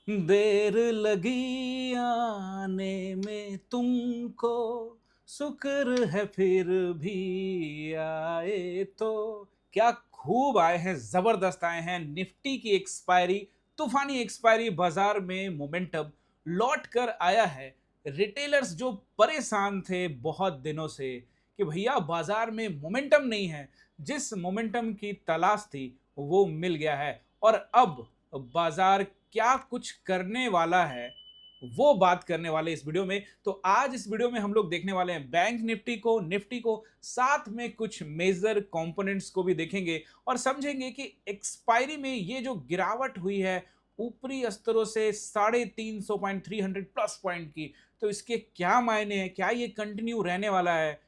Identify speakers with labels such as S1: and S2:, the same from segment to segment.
S1: देर लगी आने में तुमको, शुक्र है फिर भी आए तो। क्या खूब आए हैं, जबरदस्त आए हैं। निफ्टी की एक्सपायरी, तूफानी एक्सपायरी, बाजार में मोमेंटम लौट कर आया है। रिटेलर्स जो परेशान थे बहुत दिनों से कि भैया बाजार में मोमेंटम नहीं है, जिस मोमेंटम की तलाश थी वो मिल गया है। और अब बाजार क्या कुछ करने वाला है वो बात करने वाले इस वीडियो में। तो आज इस वीडियो में हम लोग देखने वाले हैं बैंक निफ्टी को, साथ में कुछ मेजर कंपोनेंट्स को भी देखेंगे और समझेंगे कि एक्सपायरी में ये जो गिरावट हुई है ऊपरी स्तरों से 350 पॉइंट, 300 प्लस पॉइंट की, तो इसके क्या मायने हैं, क्या ये कंटिन्यू रहने वाला है,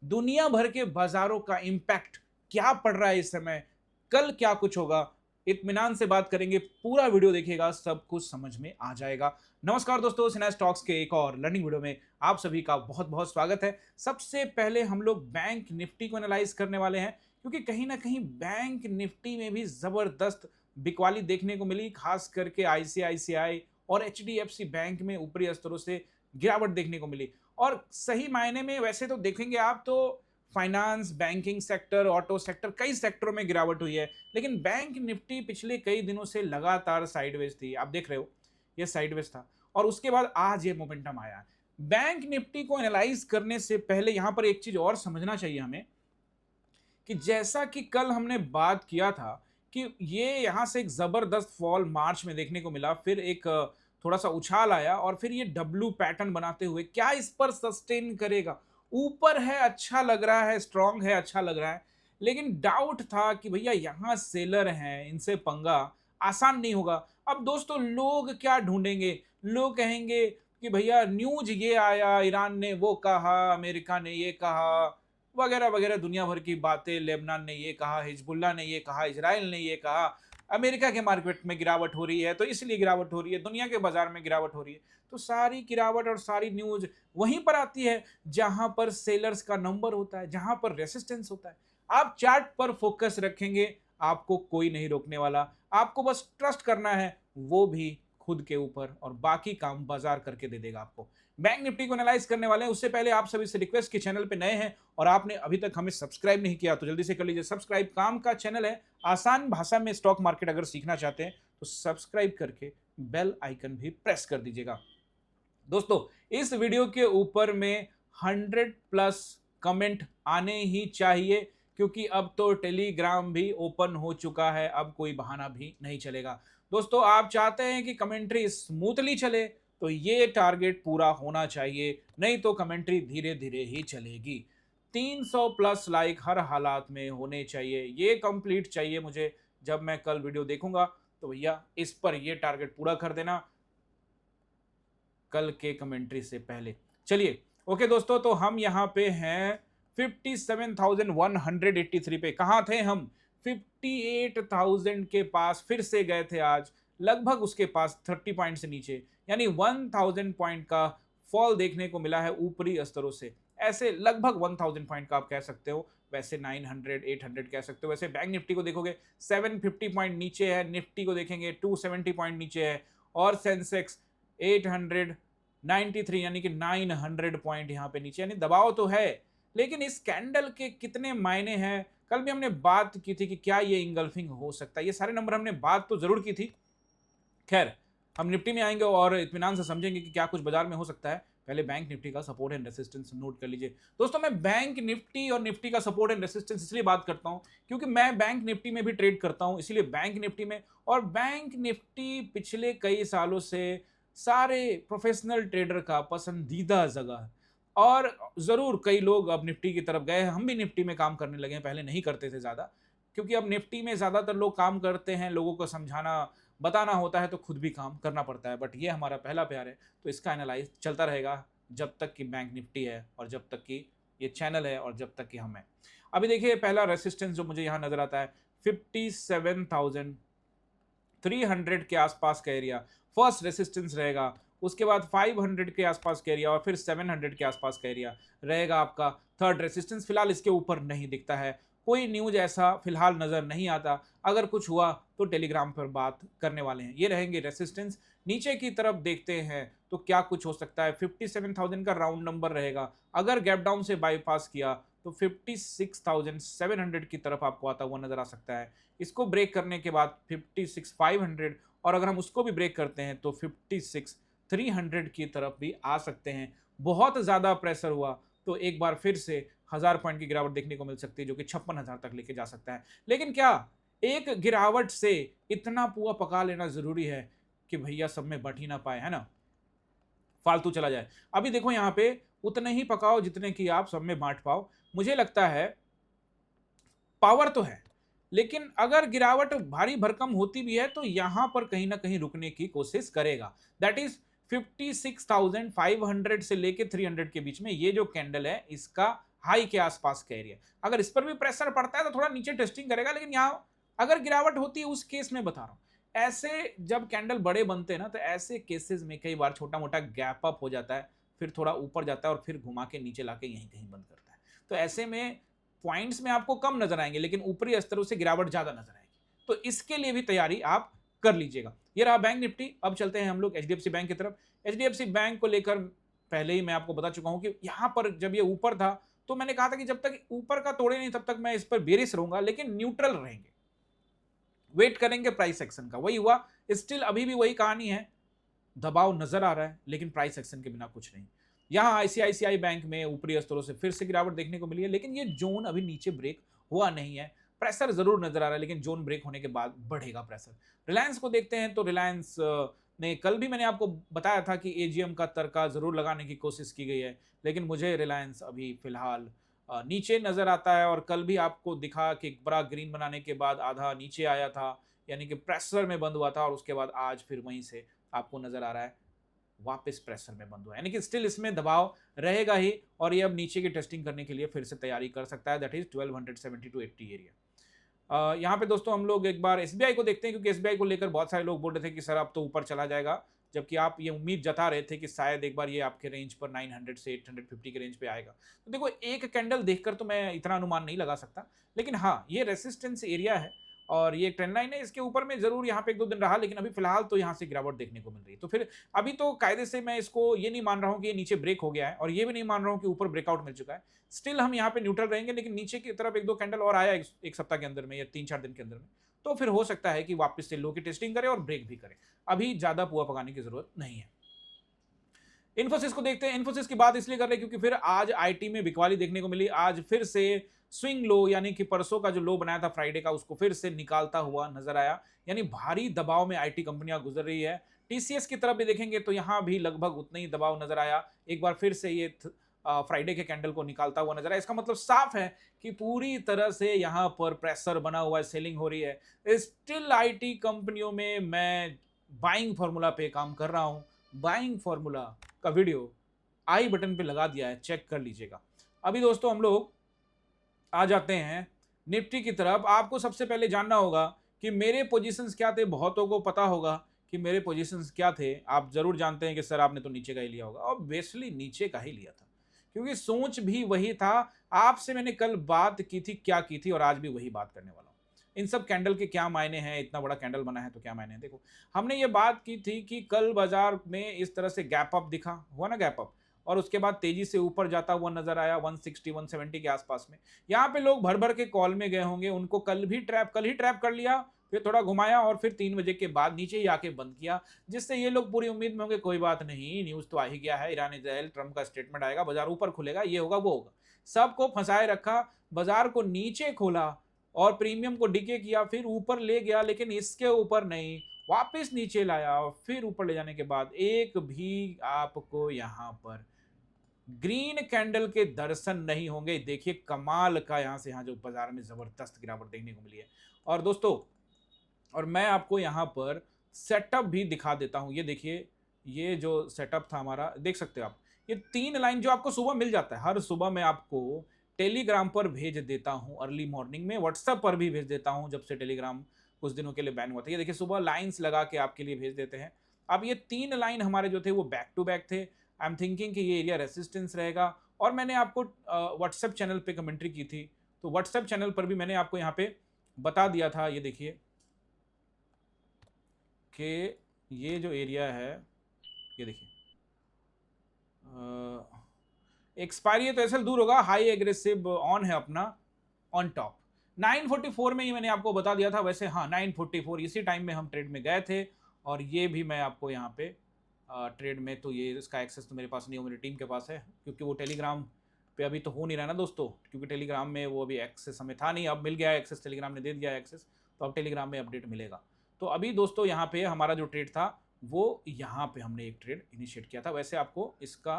S1: दुनिया भर के बाजारों का इंपैक्ट क्या पड़ रहा है इस समय, कल क्या कुछ होगा, इत्मीनान से बात करेंगे। पूरा वीडियो देखिएगा, सब कुछ समझ में आ जाएगा। नमस्कार दोस्तों, सिन्हा स्टॉक्स के एक और लर्निंग वीडियो में आप सभी का बहुत बहुत स्वागत है। सबसे पहले हम लोग बैंक निफ्टी को एनालाइज करने वाले हैं, क्योंकि कहीं ना कहीं बैंक निफ्टी में भी जबरदस्त बिकवाली देखने को मिली, खास करके आईसीआईसीआई और एचडीएफसी बैंक में ऊपरी स्तरों से गिरावट देखने को मिली। और सही मायने में वैसे तो देखेंगे आप तो finance, banking sector, auto sector, कई सेक्टरों में गिरावट हुई है, लेकिन बैंक निफ्टी पिछले कई दिनों से लगातार साइडवेज थी। आप देख रहे हो, ये साइडवेज था और उसके बाद आज ये मोमेंटम आया है। बैंक निफ्टी को एनालाइज करने से पहले यहां पर एक चीज और समझना चाहिए हमें कि जैसा कि कल हमने बात किया था कि ये यहां से एक जबरदस्त फॉल मार्च में देखने को मिला, फिर एक थोड़ा सा उछाल आया और फिर ये डब्लू पैटर्न बनाते हुए क्या इस पर सस्टेन करेगा। ऊपर है, अच्छा लग रहा है, स्ट्रांग है, अच्छा लग रहा है, लेकिन डाउट था कि भैया यहां सेलर हैं, इनसे पंगा आसान नहीं होगा। अब दोस्तों लोग क्या ढूंढेंगे, लोग कहेंगे कि भैया न्यूज ये आया, ईरान ने वो कहा, अमेरिका ने ये कहा, वगैरह वगैरह दुनिया भर की बातें, लेबनान ने ये कहा, हिजबुल्ला ने ये कहा, इजराइल ने ये कहा, अमेरिका के मार्केट में गिरावट हो रही है तो इसलिए गिरावट हो रही है, दुनिया के बाजार में गिरावट हो रही है। तो सारी गिरावट और सारी न्यूज वहीं पर आती है जहां पर सेलर्स का नंबर होता है, जहां पर रेसिस्टेंस होता है। आप चार्ट पर फोकस रखेंगे, आपको कोई नहीं रोकने वाला, आपको बस ट्रस्ट करना है, वो भी खुद के ऊपर, और बाकी काम बाजार करके दे देगा आपको। बैंक निफ्टी को एनालाइज करने वाले हैं, उससे पहले आप सभी से रिक्वेस्ट कि चैनल पे नए हैं और आपने अभी तक हमें सब्सक्राइब नहीं किया तो जल्दी से कर लीजिए सब्सक्राइब। काम का चैनल है, आसान भाषा में स्टॉक मार्केट अगर सीखना चाहते हैं तो सब्सक्राइब करके बेल आइकन भी प्रेस कर दीजिएगा। दोस्तों इस वीडियो के ऊपर में 100+ कमेंट आने ही चाहिए, क्योंकि अब तो टेलीग्राम भी ओपन हो चुका है, अब कोई बहाना भी नहीं चलेगा। दोस्तों आप चाहते हैं कि कमेंट्री स्मूथली चले तो ये टारगेट पूरा होना चाहिए, नहीं तो कमेंट्री धीरे धीरे ही चलेगी। 300+ लाइक हर हालात में होने चाहिए, ये कंप्लीट चाहिए मुझे। जब मैं कल वीडियो देखूंगा तो भैया इस पर ये टारगेट पूरा कर देना कल के कमेंट्री से पहले। चलिए ओके दोस्तों, तो हम यहाँ पे हैं 57,183 पे। कहाँ थे हम? 58,000 के पास फिर से गए थे आज, लगभग उसके पास 30 पॉइंट से नीचे, यानी 1000 पॉइंट का फॉल देखने को मिला है ऊपरी स्तरों से। ऐसे लगभग 1000 पॉइंट का आप कह सकते हो, वैसे 900 800 कह सकते हो। वैसे बैंक निफ्टी को देखोगे 750 पॉइंट नीचे है, निफ्टी को देखेंगे 270 पॉइंट नीचे है, और सेंसेक्स 893 यानी कि 900 पॉइंट यहाँ पे नीचे, यानी दबाव तो है, लेकिन इस कैंडल के कितने मायने हैं कल भी हमने बात की थी कि क्या ये इंगल्फिंग हो सकता है, ये सारे नंबर हमने बात तो जरूर की थी। खैर हम निफ्टी में आएंगे और इत्मीनान से समझेंगे कि क्या कुछ बाजार में हो सकता है। पहले बैंक निफ्टी का सपोर्ट एंड रेसिस्टेंस नोट कर लीजिए। दोस्तों मैं बैंक निफ्टी और निफ्टी का सपोर्ट एंड रेसिस्टेंस इसलिए बात करता हूं क्योंकि मैं बैंक निफ्टी में भी ट्रेड करता हूं, इसलिए बैंक निफ्टी में। और बैंक निफ्टी पिछले कई सालों से सारे प्रोफेशनल ट्रेडर का पसंदीदा जगह है। और जरूर कई लोग अब निफ्टी की तरफ गए हैं, हम भी निफ्टी में काम करने लगे हैं, पहले नहीं करते थे ज्यादा, क्योंकि अब निफ्टी में ज्यादातर लोग काम करते हैं, लोगों को समझाना बताना होता है तो खुद भी काम करना पड़ता है। बट ये हमारा पहला प्यार है तो इसका एनालाइज चलता रहेगा जब तक कि बैंक निफ्टी है और जब तक कि ये चैनल है और जब तक कि हम हैं। अभी देखिए पहला रेसिस्टेंस जो मुझे यहाँ नजर आता है 57,300 के आसपास का एरिया फर्स्ट रेसिस्टेंस रहेगा। उसके बाद 500 के आसपास का एरिया और फिर 700 के आसपास का एरिया रहेगा आपका थर्ड रेसिस्टेंस। फिलहाल इसके ऊपर नहीं दिखता है, कोई न्यूज ऐसा फिलहाल नजर नहीं आता। अगर कुछ हुआ तो टेलीग्राम पर बात करने वाले हैं। ये रहेंगे रेसिस्टेंस। नीचे की तरफ देखते हैं तो क्या कुछ हो सकता है। 57,000 का राउंड नंबर रहेगा। अगर गैप डाउन से बाईपास किया तो 56,700 की तरफ आपको आता हुआ नजर आ सकता है। इसको ब्रेक करने के बाद 56,500, और अगर हम उसको भी ब्रेक करते हैं तो 56,300 की तरफ भी आ सकते हैं। बहुत ज्यादा प्रेशर हुआ तो एक बार फिर से 1000 पॉइंट की गिरावट देखने को मिल सकती है, जो कि 56,000 तक लेके जा सकता है। लेकिन क्या एक गिरावट से इतना पुआ पका लेना जरूरी है कि भैया सब में बट ही ना पाए, है ना, फालतू चला जाए। अभी देखो यहां पे उतने ही पकाओ जितने की आप सब में बांट पाओ। मुझे लगता है पावर तो है, लेकिन अगर गिरावट भारी भरकम होती भी है तो यहां पर कहीं ना कहीं रुकने की कोशिश करेगा। दैट इज 56,500 से लेके 300 के बीच में ये जो कैंडल है इसका हाई के आसपास का एरिया। अगर इस पर भी प्रेशर पड़ता है तो थोड़ा नीचे टेस्टिंग करेगा, लेकिन यहां अगर गिरावट होती है उस केस में बता रहा हूं, ऐसे जब कैंडल बड़े बनते हैं ना तो ऐसे केसेस में कई बार छोटा मोटा गैप अप हो जाता है, फिर थोड़ा ऊपर जाता है और फिर घुमा के नीचे लाके यहीं कहीं बंद करता है। तो ऐसे में पॉइंट्स में आपको कम नजर आएंगे, लेकिन ऊपरी स्तरों से गिरावट ज्यादा नजर आएगी। तो इसके लिए भी तैयारी आप कर लीजिएगा। ये रहा बैंक निफ्टी। अब चलते हैं हम लोग एचडीएफसी बैंक की तरफ। एचडीएफसी बैंक को लेकर पहले ही मैं आपको बता चुका हूं कि यहां पर जब ये ऊपर था तो मैंने कहा था कि जब तक ऊपर का तोड़े नहीं तब तक मैं इस पर बेरिश रहूंगा, लेकिन न्यूट्रल रहेंगे, वेट करेंगे प्राइस एक्शन का। वही हुआ। स्टिल अभी भी वही कहानी है, दबाव नजर आ रहा है लेकिन प्राइस एक्शन के बिना कुछ नहीं। यहां आईसीआईसीआई बैंक में ऊपरी स्तरों से फिर से गिरावट देखने को मिली है, लेकिन ये जोन अभी नीचे ब्रेक हुआ नहीं है। प्रेशर जरूर नजर आ रहा है, लेकिन जोन ब्रेक होने के बाद बढ़ेगा प्रेशर। रिलायंस को देखते हैं तो रिलायंस ने कल भी मैंने आपको बताया था कि एजीएम का तड़का जरूर लगाने की कोशिश की गई है, लेकिन मुझे रिलायंस अभी फिलहाल नीचे नजर आता है। और कल भी आपको दिखा कि एक बड़ा ग्रीन बनाने के बाद आधा नीचे आया था, यानी कि प्रेशर में बंद हुआ था, और उसके बाद आज फिर वहीं से आपको नजर आ रहा है वापस प्रेशर में बंद हुआ, यानी कि स्टिल इसमें दबाव रहेगा ही, और ये अब नीचे की टेस्टिंग करने के लिए फिर से तैयारी कर सकता है। That is 1270 to 80 area. यहाँ पे दोस्तों हम लोग एक बार एसबीआई को देखते हैं, क्योंकि एसबीआई को लेकर बहुत सारे लोग बोल रहे थे कि सर अब तो ऊपर चला जाएगा, जबकि आप ये उम्मीद जता रहे थे कि शायद एक बार ये आपके रेंज पर 900 से 850 के रेंज पे आएगा। तो देखो एक कैंडल देखकर तो मैं इतना अनुमान नहीं लगा सकता, लेकिन हाँ ये रेसिस्टेंस एरिया है और ये ट्रेंड लाइन है। इसके ऊपर में जरूर यहाँ पे एक दो दिन रहा, लेकिन अभी फिलहाल तो यहाँ से गिरावट देखने को मिल रही है। तो फिर अभी तो कायदे से मैं इसको ये नहीं मान रहा हूँ कि ये नीचे ब्रेक हो गया है, और ये भी नहीं मान रहा हूँ कि ऊपर ब्रेकआउट मिल चुका है। स्टिल हम यहाँ पे न्यूट्रल रहेंगे, लेकिन नीचे की तरफ एक दो कैंडल और आया एक सप्ताह के अंदर में या 3-4 दिन के अंदर में, तो फिर हो सकता है कि वापस से लो की टेस्टिंग करे और ब्रेक भी करे। अभी ज्यादा पुआ पकाने की जरूरत नहीं है। इन्फोसिस को देखते हैं। इन्फोसिस की बात इसलिए कर रहे हैं क्योंकि फिर आज आईटी में बिकवाली देखने को मिली। आज फिर से स्विंग लो, यानी कि परसों का जो लो बनाया था फ्राइडे का, उसको फिर से निकालता हुआ नजर आया। यानी भारी दबाव में आईटी कंपनियां गुजर रही है। टीसीएस की तरफ भी देखेंगे तो यहां भी लगभग उतना ही दबाव नजर आया। एक बार फिर से ये फ्राइडे के कैंडल को निकालता हुआ नजर आया। इसका मतलब साफ है कि पूरी तरह से यहां पर प्रेशर बना हुआ है, सेलिंग हो रही है। स्टिल आईटी कंपनियों में मैं बाइंग फॉर्मूला पे काम कर रहा हूं। बाइंग फॉर्मूला का वीडियो आई बटन पे लगा दिया है, चेक कर लीजिएगा। अभी दोस्तों हम लोग आ जाते हैं निफ्टी की तरफ। आपको सबसे पहले जानना होगा कि मेरे पोजीशंस क्या थे। बहुतों को पता होगा कि मेरे पोजीशंस क्या थे। आप जरूर जानते हैं कि सर आपने तो नीचे का ही लिया होगा, ऑब्वियसली नीचे का ही लिया था, क्योंकि सोच भी वही था। आपसे मैंने कल बात की थी, क्या की थी, और आज भी वही बात करने वाला हूं। इन सब कैंडल के क्या मायने हैं, इतना बड़ा कैंडल बना है तो क्या मायने हैं। देखो हमने ये बात की थी कि कल बाजार में इस तरह से गैप अप दिखा हुआ ना, गैप अप, और उसके बाद तेजी से ऊपर जाता हुआ नजर आया 160 170 के आसपास में। यहाँ पे लोग भर भर के कॉल में गए होंगे, उनको कल ही ट्रैप कर लिया, फिर थोड़ा घुमाया और फिर 3 बजे के बाद नीचे ही आके बंद किया, जिससे ये लोग पूरी उम्मीद में होंगे कोई बात नहीं, न्यूज तो आ ही गया है, ईरान इजराइल ट्रंप का स्टेटमेंट आएगा, बाजार ऊपर खुलेगा, ये होगा वो होगा। सबको फंसाए रखा, बाजार को नीचे खोला और प्रीमियम को डिके किया, फिर ऊपर ले गया, लेकिन इसके ऊपर नहीं, वापस नीचे लाया और फिर ऊपर ले जाने के बाद एक भी आपको यहां पर ग्रीन कैंडल के दर्शन नहीं होंगे। देखिए कमाल का यहां से यहां जो बाजार में जबरदस्त गिरावट देखने को मिली है। और दोस्तों, और मैं आपको यहां पर सेटअप भी दिखा देता हूं। ये देखिए, ये जो सेटअप था हमारा, देख सकते हो आप, ये 3 लाइन जो आपको सुबह मिल जाता है, हर सुबह मैं आपको टेलीग्राम पर भेज देता हूं, अर्ली मॉर्निंग में व्हाट्सएप पर भी भेज देता हूं, जब से टेलीग्राम कुछ दिनों के लिए बैन हुआ था। ये देखिए सुबह लाइंस लगा के आपके लिए भेज देते हैं। अब ये 3 लाइन हमारे जो थे वो बैक टू बैक थे। आई एम थिंकिंग कि ये एरिया रेसिस्टेंस रहेगा, और मैंने आपको व्हाट्सएप चैनल पे कमेंट्री की थी, तो व्हाट्सएप चैनल पर भी मैंने आपको यहाँ पे बता दिया था। ये देखिए कि ये जो एरिया है, ये देखिए एक्सपायरी है तो ऐसे दूर होगा, हाई एग्रेसिव ऑन है अपना ऑन टॉप 944 में, ये मैंने आपको बता दिया था। वैसे हाँ 944 इसी टाइम में हम ट्रेड में गए थे, और ये भी मैं आपको यहाँ पे ट्रेड में, तो ये इसका एक्सेस तो मेरे पास नहीं हो, मेरी टीम के पास है, क्योंकि वो टेलीग्राम पे अभी तो हो नहीं रहा ना दोस्तों, क्योंकि टेलीग्राम में वो अभी एक्सेस हमें था नहीं, अब मिल गया है एक्सेस, टेलीग्राम ने दे दिया है एक्सेस, तो अब टेलीग्राम में अपडेट मिलेगा। तो अभी दोस्तों यहाँ पे हमारा जो ट्रेड था वो यहाँ पे हमने एक ट्रेड इनिशिएट किया था। वैसे आपको इसका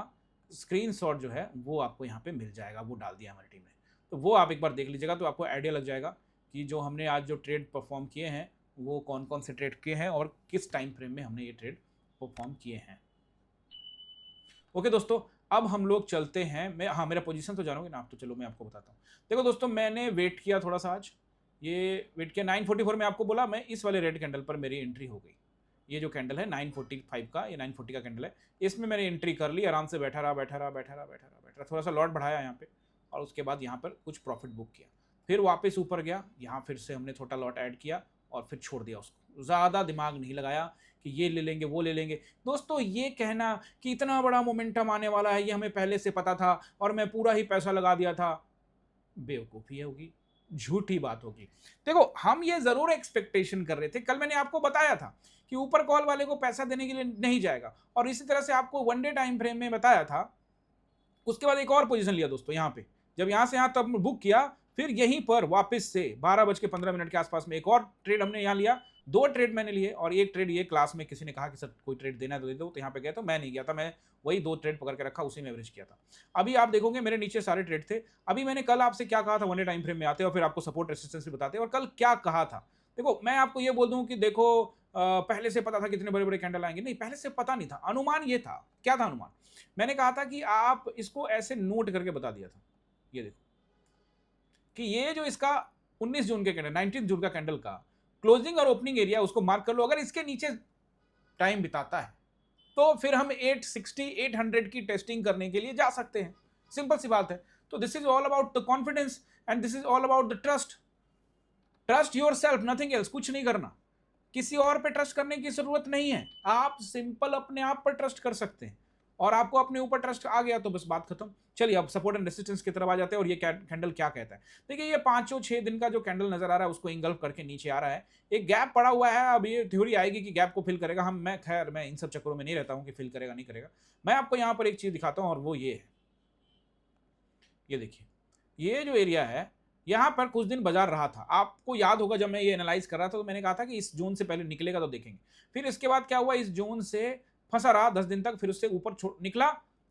S1: स्क्रीनशॉट जो है वो आपको यहाँ पे मिल जाएगा, वो डाल दिया हमारी टीम ने, तो वो आप एक बार देख लीजिएगा, तो आपको आइडिया लग जाएगा कि जो हमने आज जो ट्रेड परफॉर्म किए हैं वो कौन कौन से ट्रेड किए हैं और किस टाइम फ्रेम में हमने ये ट्रेड परफॉर्म किए हैं। ओके दोस्तों, अब हम लोग चलते हैं, मैं हाँ मेरा पोजीशन तो जानोगे ना आप, तो चलो मैं आपको बताता हूँ। देखो दोस्तों, मैंने वेट किया थोड़ा सा, आज ये वेट किया 944 में, आपको बोला मैं इस वाले रेड कैंडल पर मेरी एंट्री हो गई। ये जो कैंडल है 945 का, ये 940 का कैंडल है, इसमें मैंने एंट्री कर ली, आराम से बैठा रहा, थोड़ा सा लॉट बढ़ाया यहाँ पे, और उसके बाद यहाँ पर कुछ प्रॉफिट बुक किया, फिर वापस ऊपर गया, यहाँ फिर से हमने छोटा लॉट ऐड किया और फिर छोड़ दिया उसको। ज़्यादा दिमाग नहीं लगाया कि ये ले लेंगे वो ले लेंगे। दोस्तों ये कहना कि इतना बड़ा मोमेंटम आने वाला है ये हमें पहले से पता था और मैं पूरा ही पैसा लगा दिया था, बेवकूफ़ी होगी, झूठी बात होगी। देखो हम ये ज़रूर एक्सपेक्टेशन कर रहे थे, कल मैंने आपको बताया था कि ऊपर कॉल वाले को पैसा देने के लिए नहीं जाएगा, और इसी तरह से आपको वन डे टाइम फ्रेम में बताया था। उसके बाद एक और पोजीशन लिया दोस्तों, यहाँ पे जब यहाँ से यहाँ तक बुक किया, फिर यहीं पर वापस से 12:15 के आसपास में एक और ट्रेड हमने यहाँ लिया। 2 ट्रेड मैंने लिए, और एक ट्रेड ये क्लास में किसी ने कहा कि सर कोई ट्रेड देना है तो दे दो, तो यहाँ पे गया, तो मैं नहीं गया था, मैं वही 2 ट्रेड पकड़ के रखा, उसी में एवरेज किया था। अभी आप देखोगे मेरे नीचे सारे ट्रेड थे। अभी मैंने कल आपसे क्या कहा था, वन डे टाइम फ्रेम में आते और फिर आपको सपोर्ट रेसिस्टेंस भी बताते, और कल क्या कहा था। देखो मैं आपको ये बोल दूं कि देखो पहले से पता था कितने बड़े बड़े कैंडल आएंगे, नहीं पहले से पता नहीं था, अनुमान ये था। क्या था अनुमान? मैंने कहा था कि आप इसको ऐसे नोट करके बता दिया था, ये देखो कि ये जो इसका 19 जून के कैंडल, 19 जून का कैंडल का क्लोजिंग और ओपनिंग एरिया उसको मार्क कर लो, अगर इसके नीचे टाइम बिताता है तो फिर हम 860 800 की टेस्टिंग करने के लिए जा सकते हैं, सिंपल सी बात है। तो this is all about the confidence and this is all about the trust. Trust yourself, nothing else, कुछ नहीं करना, किसी और पे ट्रस्ट करने की जरूरत नहीं है, आप सिंपल अपने आप पर ट्रस्ट कर सकते हैं, और आपको अपने ऊपर ट्रस्ट आ गया तो बस बात खत्म। चलिए अब सपोर्ट एंड रेजिस्टेंस की तरफ आ जाते हैं, और ये कैंडल क्या कहता है। देखिए ये 5-6 दिन का जो कैंडल नजर आ रहा है उसको इंगल्फ करके नीचे आ रहा है, एक गैप पड़ा हुआ है। अब ये थ्योरी आएगी कि गैप को फिल करेगा, हम मैं इन सब चक्करों में नहीं रहता हूं कि फिल करेगा नहीं करेगा। मैं आपको यहां पर एक चीज दिखाता हूं, और वो ये है, ये देखिए ये जो एरिया है यहाँ पर कुछ दिन बाजार रहा था, आपको याद होगा जब मैं ये एनालाइज कर रहा था तो मैंने कहा था कि इस जोन से पहले निकलेगा तो देखेंगे। फिर इसके बाद क्या हुआ, इस जोन से फंसा रहा 10 दिन तक, फिर उससे ऊपर निकला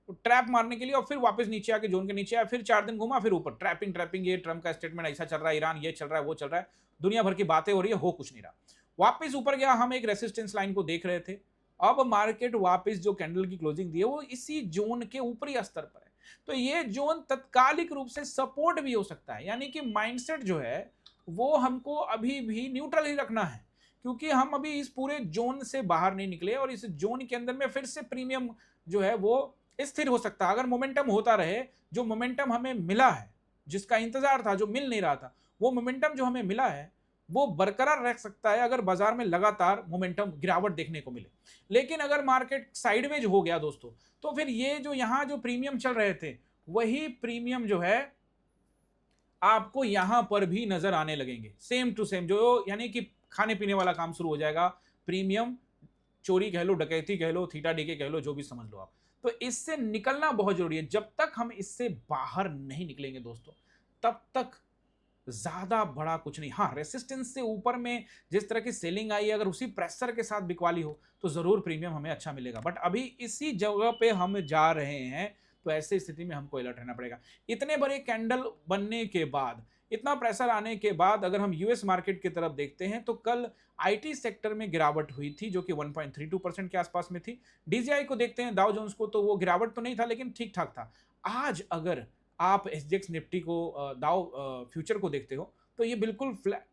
S1: तो ट्रैप मारने के लिए, और फिर वापस नीचे आके जोन के नीचे आया, फिर 4 दिन घुमा, फिर ऊपर ट्रैपिंग। ये ट्रम्प का स्टेटमेंट ऐसा चल रहा है, ईरान ये चल रहा है वो चल रहा है, दुनिया भर की बातें हो रही है, हो कुछ नहीं रहा। वापिस ऊपर गया, हम एक रेसिस्टेंस लाइन को देख रहे थे। अब मार्केट वापिस जो कैंडल की क्लोजिंग दी है वो इसी जोन के ऊपरी स्तर पर है, तो ये जोन तत्कालिक रूप से सपोर्ट भी हो सकता है। यानी कि माइंडसेट जो है वो हमको अभी भी न्यूट्रल ही रखना है, क्योंकि हम अभी इस पूरे जोन से बाहर नहीं निकले, और इस जोन के अंदर में फिर से प्रीमियम जो है वो स्थिर हो सकता है अगर मोमेंटम होता रहे। जो मोमेंटम हमें मिला है, जिसका इंतजार था, जो मिल नहीं रहा था, वो मोमेंटम जो हमें मिला है वो बरकरार रह सकता है अगर बाजार में लगातार मोमेंटम गिरावट देखने को मिले। लेकिन अगर मार्केट साइडवेज हो गया दोस्तों, तो फिर ये जो यहां जो प्रीमियम चल रहे थे वही प्रीमियम जो है आपको यहां पर भी नजर आने लगेंगे, सेम टू सेम, जो यानी कि खाने पीने वाला काम शुरू हो जाएगा। प्रीमियम चोरी कह लो, डकैती कह लो, थीटा डीके कह लो, जो भी समझ लो आप। तो इससे निकलना बहुत जरूरी है। जब तक हम इससे बाहर नहीं निकलेंगे दोस्तों, तब तक ज्यादा बड़ा कुछ नहीं। हाँ, रेसिस्टेंस से ऊपर में जिस तरह की सेलिंग आई, अगर उसी प्रेशर के साथ बिकवाली हो तो जरूर प्रीमियम हमें अच्छा मिलेगा, बट अभी इसी जगह पे हम जा रहे हैं, तो ऐसी स्थिति में हमको अलर्ट रहना पड़ेगा। इतने बड़े कैंडल बनने के बाद, इतना प्रेशर आने के बाद, अगर हम यूएस मार्केट की तरफ देखते हैं तो कल आईटी सेक्टर में गिरावट हुई थी जो कि 1.32% के आसपास में थी। डीजीआई को देखते हैं, डाउ जोन्स को, तो वो गिरावट तो नहीं था लेकिन ठीक ठाक था। आज अगर आप एसजीएक्स निफ्टी को, दाउ फ्यूचर को देखते हो, तो ये बिल्कुल फ्लैट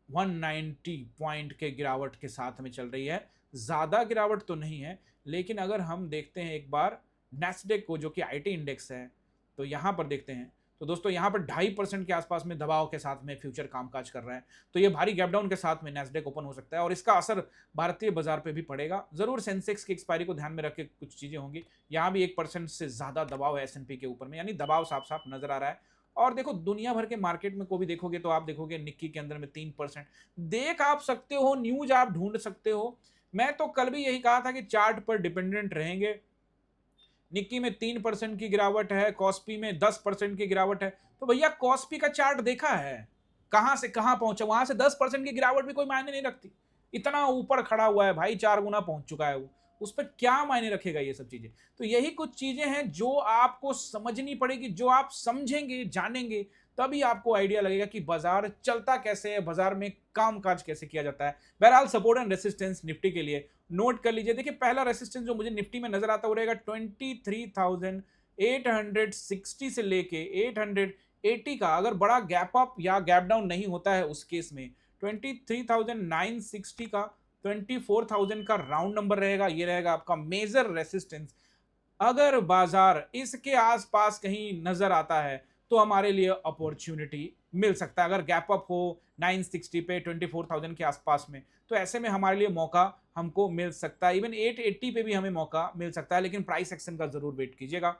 S1: 190 पॉइंट के गिरावट के साथ में चल रही है। ज़्यादा गिरावट तो नहीं है, लेकिन अगर हम देखते हैं एक बार नैस्डैक को, जो कि आईटी इंडेक्स है, तो यहाँ पर देखते हैं तो दोस्तों यहाँ पर 2.5% के आसपास में दबाव के साथ में फ्यूचर कामकाज कर रहा है। तो ये भारी गैप डाउन के साथ में नैस्डैक ओपन हो सकता है और इसका असर भारतीय बाजार पे भी पड़ेगा। जरूर सेंसेक्स की एक्सपायरी को ध्यान में रख के कुछ चीजें होंगी। यहाँ भी 1% से ज्यादा दबाव है S&P के ऊपर में, यानी दबाव साफ साफ नजर आ रहा है। और देखो दुनिया भर के मार्केट में को भी देखोगे तो आप देखोगे निक्की के अंदर में 3% देख आप सकते हो, न्यूज आप ढूंढ सकते हो। मैं तो कल भी यही कहा था कि चार्ट पर डिपेंडेंट रहेंगे। निक्की में 3% की गिरावट है, कॉस्पी में 10% की गिरावट है। तो भैया कॉस्पी का चार्ट देखा है, कहां से कहां पहुंचा, वहां से 10% की गिरावट भी कोई मायने नहीं रखती। इतना ऊपर खड़ा हुआ है भाई, 4 गुना पहुंच चुका है वो, उस पर क्या मायने रखेगा ये सब चीजें। तो यही कुछ चीजें हैं जो आपको समझनी पड़ेगी, जो आप समझेंगे जानेंगे तभी आपको आइडिया लगेगा कि बाजार चलता कैसे है, बाजार में कामकाज कैसे किया जाता है। बहरहाल सपोर्ट एंड रेसिस्टेंस निफ्टी के लिए नोट कर लीजिए। देखिए पहला रेसिस्टेंस जो मुझे निफ्टी में नजर आता रहेगा 23,860 से लेके 880 का, अगर बड़ा गैप अप या गैप डाउन नहीं होता है उस केस में 23,960 का 24,000 का राउंड नंबर रहेगा, ये रहेगा आपका मेजर रेसिस्टेंस। अगर बाजार इसके आसपास कहीं नजर आता है तो हमारे लिए अपॉर्चुनिटी मिल सकता है। अगर गैप अप हो 960 पे 24,000 के आसपास में, तो ऐसे में हमारे लिए मौका हमको मिल सकता है। इवन 880 पे भी हमें मौका मिल सकता है, लेकिन प्राइस एक्शन का जरूर वेट कीजिएगा।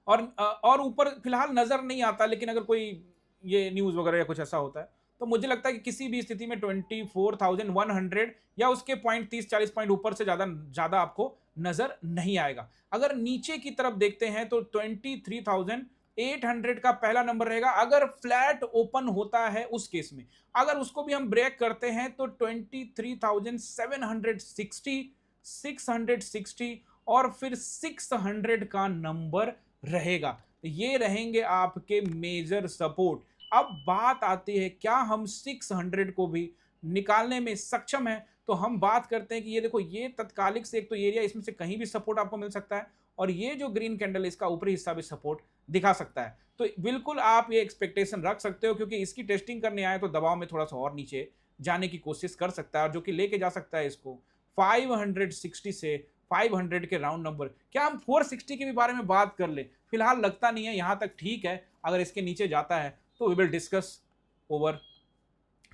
S1: और ऊपर फिलहाल नजर नहीं आता, लेकिन अगर कोई ये न्यूज वगैरह या कुछ ऐसा होता है तो मुझे लगता है कि किसी भी स्थिति में 24,100 या उसके पॉइंट 30-40 पॉइंट ऊपर से ज्यादा ज्यादा आपको नजर नहीं आएगा। अगर नीचे की तरफ देखते हैं तो 23,800 का पहला नंबर रहेगा, अगर फ्लैट ओपन होता है उस केस में। अगर उसको भी हम ब्रेक करते हैं तो 23,760, 660 और फिर 600 का नंबर रहेगा। ये रहेंगे आपके मेजर सपोर्ट। अब बात आती है क्या हम 600 को भी निकालने में सक्षम है। तो हम बात करते हैं कि ये देखो, ये तत्कालिक से एक तो एरिया, इसमें से कहीं भी सपोर्ट आपको मिल सकता है और ये जो ग्रीन कैंडल इसका ऊपरी हिस्सा भी सपोर्ट दिखा सकता है। तो बिल्कुल आप ये एक्सपेक्टेशन रख सकते हो, क्योंकि इसकी टेस्टिंग करने आए तो दबाव में थोड़ा सा और नीचे जाने की कोशिश कर सकता है, और जो कि लेके जा सकता है इसको 560 से 500 के राउंड नंबर। क्या हम 460 के भी बारे में बात कर ले? फिलहाल लगता नहीं है, यहां तक ठीक है। अगर इसके नीचे जाता है तो we will discuss over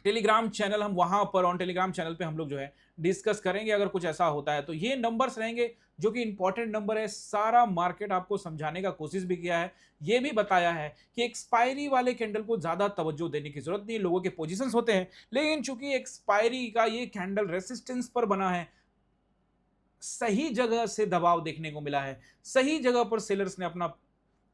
S1: Telegram channel. हम वहां पर ऑन टेलीग्राम चैनल पे हम लोग जो है डिस्कस करेंगे अगर कुछ ऐसा होता है तो। ये नंबर्स रहेंगे जो कि इंपॉर्टेंट नंबर है। सारा मार्केट आपको समझाने का कोशिश भी किया है, ये भी बताया है कि एक्सपायरी वाले कैंडल को ज्यादा तवज्जो देने की जरूरत नहीं है। लोगों के पोजीशंस होते हैं, लेकिन चूंकि एक्सपायरी का ये कैंडल रेसिस्टेंस पर बना है, सही जगह से दबाव देखने को मिला है, सही जगह पर सेलर्स ने अपना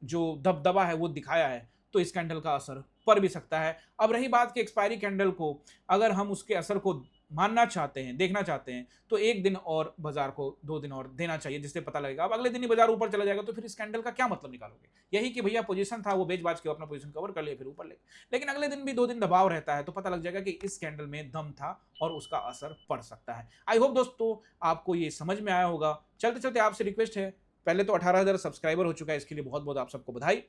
S1: जो दबदबा है वो दिखाया है, तो इस कैंडल का असर पड़ भी सकता है। अब रही बात कि एक्सपायरी कैंडल को अगर हम उसके असर को मानना चाहते हैं, देखना चाहते हैं, तो एक दिन और बाजार को 2 दिन और देना चाहिए, जिससे पता लगेगा। अब अगले दिन ही बाजार ऊपर चला जाएगा तो फिर इस कैंडल का क्या मतलब निकालोगे? यही कि भैया पोजीशन था वो बेच बाज के अपना पोजीशन कवर कर लिया, फिर ऊपर ले। लेकिन अगले दिन भी 2 दिन दबाव रहता है तो पता लग जाएगा कि इस कैंडल में दम था और उसका असर पड़ सकता है। आई होप दोस्तों आपको ये समझ में आया होगा। चलते चलते आपसे रिक्वेस्ट है, पहले तो 18,000 सब्सक्राइबर हो चुका है, इसके लिए बहुत बहुत आप सबको बधाई।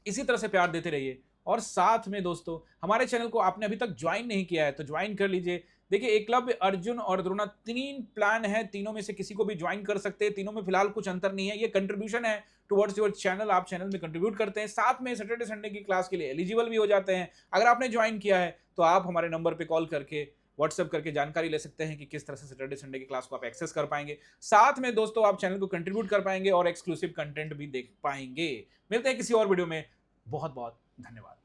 S1: इसी तरह से प्यार देते रहिए, और साथ में दोस्तों हमारे चैनल को आपने अभी तक ज्वाइन नहीं किया है तो ज्वाइन कर लीजिए। देखिए एकलव्य, अर्जुन और द्रोणा 3 प्लान है, तीनों में से किसी को भी ज्वाइन कर सकते हैं। तीनों में फिलहाल कुछ अंतर नहीं है, ये कंट्रीब्यूशन है टुवर्ड्स योर चैनल। आप चैनल में कंट्रीब्यूट करते हैं, साथ में सैटरडे संडे की क्लास के लिए एलिजिबल भी हो जाते हैं। अगर आपने ज्वाइन किया है तो आप हमारे नंबर पर कॉल करके, व्हाट्सएप करके जानकारी ले सकते हैं कि किस तरह से सैटरडे संडे की क्लास को आप एक्सेस कर पाएंगे। साथ में दोस्तों आप चैनल को कंट्रीब्यूट कर पाएंगे और एक्सक्लूसिव कंटेंट भी देख पाएंगे। मिलते हैं किसी और वीडियो में। बहुत बहुत धन्यवाद।